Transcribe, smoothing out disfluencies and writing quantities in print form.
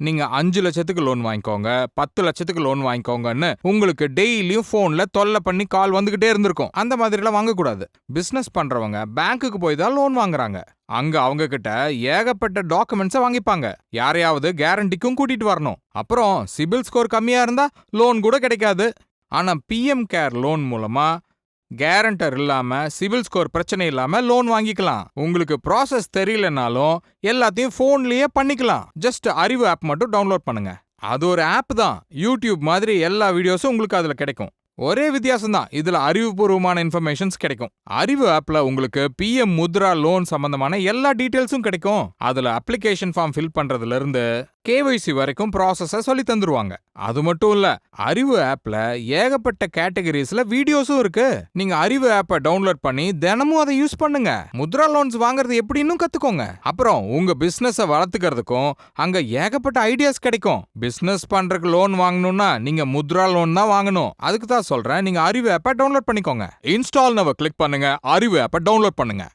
நீங்க 5 லட்சத்துக்கு லோன் வாங்கிக்கோங்க, 10 லட்சத்துக்கு லோன் வாங்கிக்கோங்கன்னு உங்களுக்கு டெய்லியும் போன்ல தொல்லை பண்ணி கால் வந்துகிட்டே இருந்திருக்கும். அந்த மாதிரி எல்லாம் வாங்கக்கூடாது. பிசினஸ் பண்றவங்க பேங்க்குக்கு போய் தான் லோன் வாங்குறாங்க. அங்க அவங்க கிட்ட ஏகப்பட்ட டாக்குமெண்ட்ஸை வாங்கிப்பாங்க. யாரையாவது கேரண்டிக்கும் கூட்டிட்டு வரணும். அப்புறம் சிபில் ஸ்கோர் கம்மியா இருந்தா லோன் கூட கிடைக்காது. ஆனா பிஎம் கேர் லோன் மூலமா கேரண்டர் இல்லாம சிபில் ஸ்கோர் பிரச்சனை இல்லாம லோன் வாங்கிக்கலாம். உங்களுக்கு ப்ராசஸ் தெரியலனாலும் எல்லாத்தையும் போன்லயே பண்ணிக்கலாம். ஜஸ்ட் அறிவு ஆப் மட்டும் டவுன்லோட் பண்ணுங்க. அது ஒரு ஆப் தான். யூடியூப் மாதிரி எல்லா வீடியோஸும் உங்களுக்கு அதுல கிடைக்கும். ஒரே வித்தியாசம் தான், இதுல அறிவுபூர்வமான இன்ஃபர்மேஷன்ஸ் கிடைக்கும். அறிவு ஆப்ல உங்களுக்கு பிஎம் முத்ரா லோன் சம்பந்தமான எல்லா டீடைல்ஸும் கிடைக்கும். அதுல அப்ளிகேஷன் ஃபார்ம் ஃபில் பண்றதுல இருந்து கேஒய்சி வரைக்கும் ப்ராசஸ சொல்லி தந்துருவாங்க. அது மட்டும் இல்ல, அறிவு ஆப்ல ஏகப்பட்ட கேட்டகரிஸ்ல வீடியோஸும் இருக்கு. நீங்க அறிவு ஆப்பை டவுன்லோட் பண்ணி தினமும் அதை யூஸ் பண்ணுங்க. முத்ரா லோன்ஸ் வாங்குறது எப்படின்னு கத்துக்கோங்க. அப்புறம் உங்க பிசினஸ வளர்த்துக்கிறதுக்கும் அங்க ஏகப்பட்ட ஐடியாஸ் கிடைக்கும். பிசினஸ் பண்றதுக்கு லோன் வாங்கணும்னா நீங்க முத்ரா லோன் தான் வாங்கணும். அதுக்கு தான் சொல்றேன், நீங்க அறிவு ஆப்பை டவுன்லோட் பண்ணிக்கோங்க. இன்ஸ்டால் நவ கிளிக் பண்ணுங்க, அறிவு ஆப்பை டவுன்லோட் பண்ணுங்க.